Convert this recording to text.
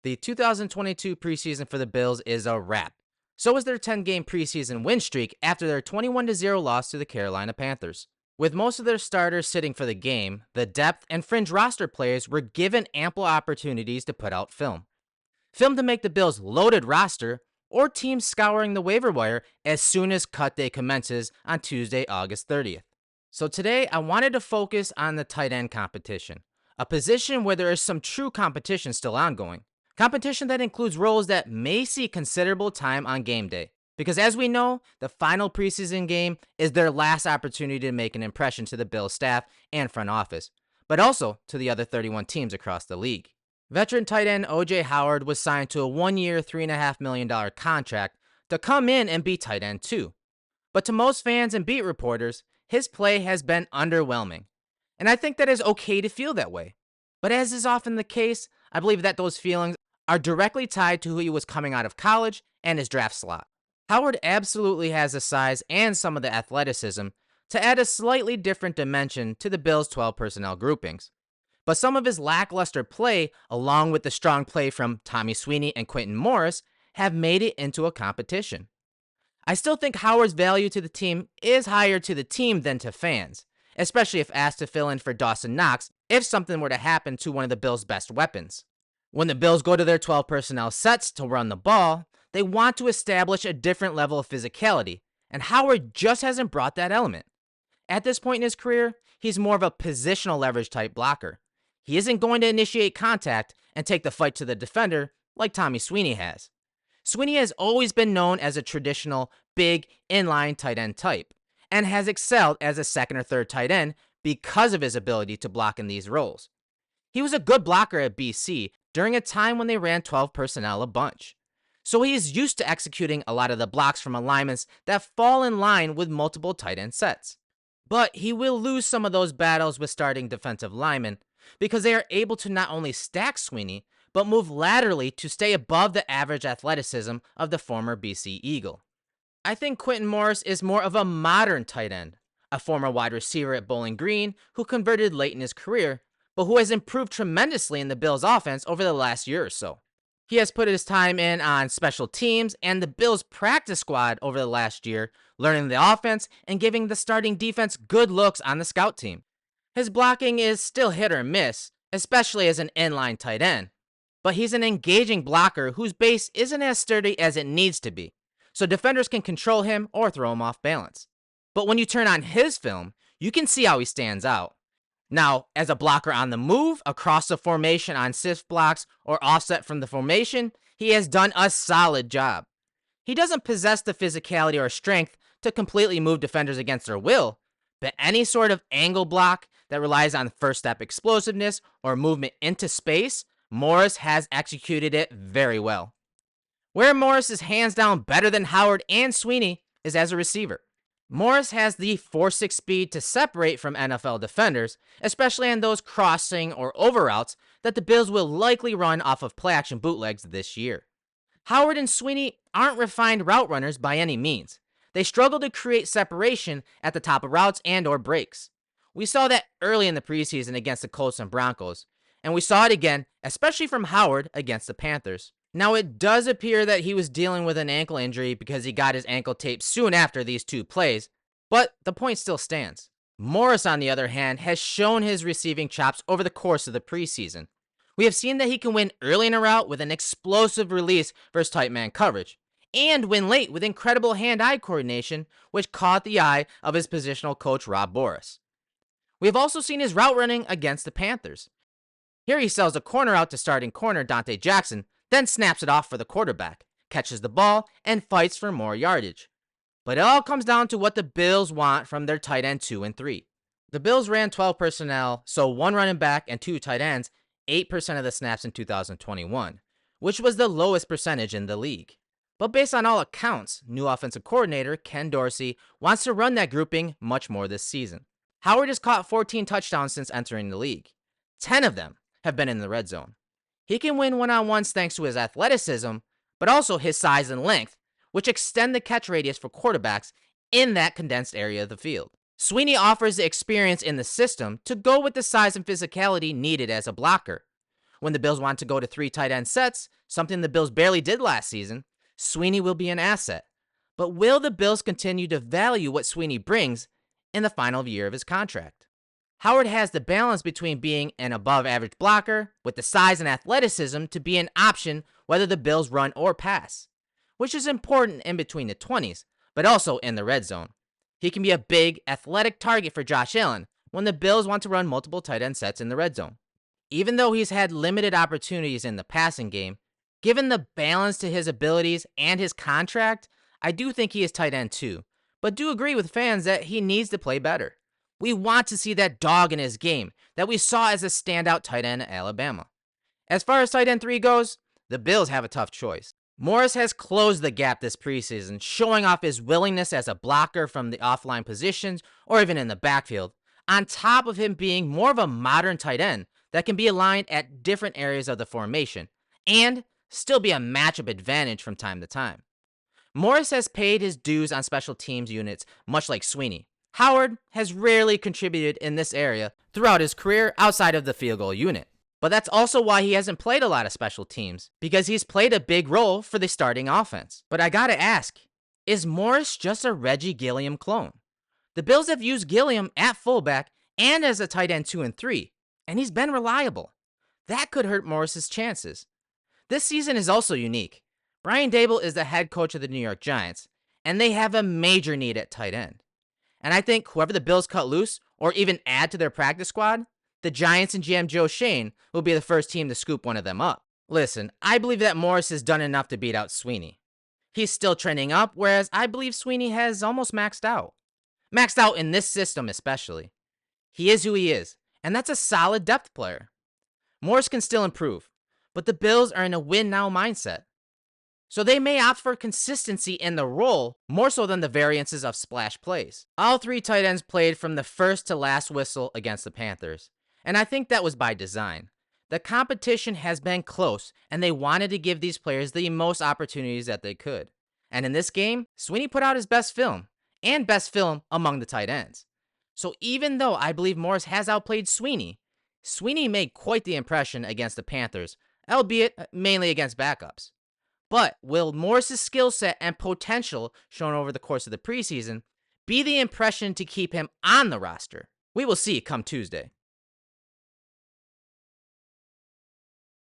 The 2022 preseason for the Bills is a wrap. So is their 10-game preseason win streak after their 21-0 loss to the Carolina Panthers. With most of their starters sitting for the game, the depth and fringe roster players were given ample opportunities to put out film. Film to make the Bills' loaded roster or teams scouring the waiver wire as soon as cut day commences on Tuesday, August 30th. So today, I wanted to focus on the tight end competition, a position where there is some true competition still ongoing. Competition that includes roles that may see considerable time on game day. Because as we know, the final preseason game is their last opportunity to make an impression to the Bills staff and front office, but also to the other 31 teams across the league. Veteran tight end O.J. Howard was signed to a 1-year, $3.5 million contract to come in and be tight end 2. But to most fans and beat reporters, his play has been underwhelming. And I think that is okay to feel that way. But as is often the case, I believe that those feelings are directly tied to who he was coming out of college and his draft slot. Howard absolutely has the size and some of the athleticism to add a slightly different dimension to the Bills' 12 personnel groupings. But some of his lackluster play, along with the strong play from Tommy Sweeney and Quintin Morris, have made it into a competition. I still think Howard's value to the team is higher to the team than to fans, especially if asked to fill in for Dawson Knox if something were to happen to one of the Bills' best weapons. When the Bills go to their 12 personnel sets to run the ball, they want to establish a different level of physicality, and Howard just hasn't brought that element. At this point in his career, he's more of a positional leverage type blocker. He isn't going to initiate contact and take the fight to the defender like Tommy Sweeney has. Sweeney has always been known as a traditional, big, inline tight end type, and has excelled as a second or third tight end because of his ability to block in these roles. He was a good blocker at BC during a time when they ran 12 personnel a bunch. So he is used to executing a lot of the blocks from alignments that fall in line with multiple tight end sets. But he will lose some of those battles with starting defensive linemen because they are able to not only stack Sweeney, but move laterally to stay above the average athleticism of the former BC Eagle. I think Quentin Morris is more of a modern tight end, a former wide receiver at Bowling Green who converted late in his career, but who has improved tremendously in the Bills' offense over the last year or so. He has put his time in on special teams and the Bills' practice squad over the last year, learning the offense and giving the starting defense good looks on the scout team. His blocking is still hit or miss, especially as an inline tight end, but he's an engaging blocker whose base isn't as sturdy as it needs to be, so defenders can control him or throw him off balance. But when you turn on his film, you can see how he stands out. Now, as a blocker on the move, across the formation on sift blocks, or offset from the formation, he has done a solid job. He doesn't possess the physicality or strength to completely move defenders against their will, but any sort of angle block that relies on first step explosiveness or movement into space, Morris has executed it very well. Where Morris is hands down better than Howard and Sweeney is as a receiver. Morris has the 4.6 speed to separate from NFL defenders, especially on those crossing or over routes that the Bills will likely run off of play-action bootlegs this year. Howard and Sweeney aren't refined route runners by any means. They struggle to create separation at the top of routes and or breaks. We saw that early in the preseason against the Colts and Broncos, and we saw it again, especially from Howard against the Panthers. Now, it does appear that he was dealing with an ankle injury because he got his ankle taped soon after these two plays, but the point still stands. Morris, on the other hand, has shown his receiving chops over the course of the preseason. We have seen that he can win early in a route with an explosive release versus tight man coverage, and win late with incredible hand-eye coordination, which caught the eye of his positional coach Rob Boras. We have also seen his route running against the Panthers. Here he sells a corner out to starting corner Dante Jackson, then snaps it off for the quarterback, catches the ball, and fights for more yardage. But it all comes down to what the Bills want from their tight end 2 and 3. The Bills ran 12 personnel, so 1 running back and 2 tight ends, 8% of the snaps in 2021, which was the lowest percentage in the league. But based on all accounts, new offensive coordinator Ken Dorsey wants to run that grouping much more this season. Howard has caught 14 touchdowns since entering the league. 10 of them have been in the red zone. He can win one-on-ones thanks to his athleticism, but also his size and length, which extend the catch radius for quarterbacks in that condensed area of the field. Sweeney offers the experience in the system to go with the size and physicality needed as a blocker. When the Bills want to go to 3 tight end sets, something the Bills barely did last season, Sweeney will be an asset. But will the Bills continue to value what Sweeney brings in the final year of his contract? Howard has the balance between being an above-average blocker with the size and athleticism to be an option whether the Bills run or pass, which is important in between the 20s, but also in the red zone. He can be a big, athletic target for Josh Allen when the Bills want to run multiple tight end sets in the red zone. Even though he's had limited opportunities in the passing game, given the balance to his abilities and his contract, I do think he is tight end 2, but do agree with fans that he needs to play better. We want to see that dog in his game that we saw as a standout tight end at Alabama. As far as tight end 3 goes, the Bills have a tough choice. Morris has closed the gap this preseason, showing off his willingness as a blocker from the offline positions or even in the backfield, on top of him being more of a modern tight end that can be aligned at different areas of the formation and still be a matchup advantage from time to time. Morris has paid his dues on special teams units, much like Sweeney. Howard has rarely contributed in this area throughout his career outside of the field goal unit. But that's also why he hasn't played a lot of special teams, because he's played a big role for the starting offense. But I gotta ask, is Morris just a Reggie Gilliam clone? The Bills have used Gilliam at fullback and as a tight end 2 and 3, and he's been reliable. That could hurt Morris's chances. This season is also unique. Brian Daboll is the head coach of the New York Giants, and they have a major need at tight end. And I think whoever the Bills cut loose or even add to their practice squad, the Giants and GM Joe Schoen will be the first team to scoop one of them up. Listen, I believe that Morris has done enough to beat out Sweeney. He's still trending up, whereas I believe Sweeney has almost maxed out. Maxed out in this system especially. He is who he is, and that's a solid depth player. Morris can still improve, but the Bills are in a win-now mindset. So they may opt for consistency in the role more so than the variances of splash plays. All 3 tight ends played from the first to last whistle against the Panthers, and I think that was by design. The competition has been close, and they wanted to give these players the most opportunities that they could. And in this game, Sweeney put out his best film, and best film among the tight ends. So even though I believe Morris has outplayed Sweeney, Sweeney made quite the impression against the Panthers, albeit mainly against backups. But will Morris's skill set and potential shown over the course of the preseason be the impression to keep him on the roster? We will see come Tuesday.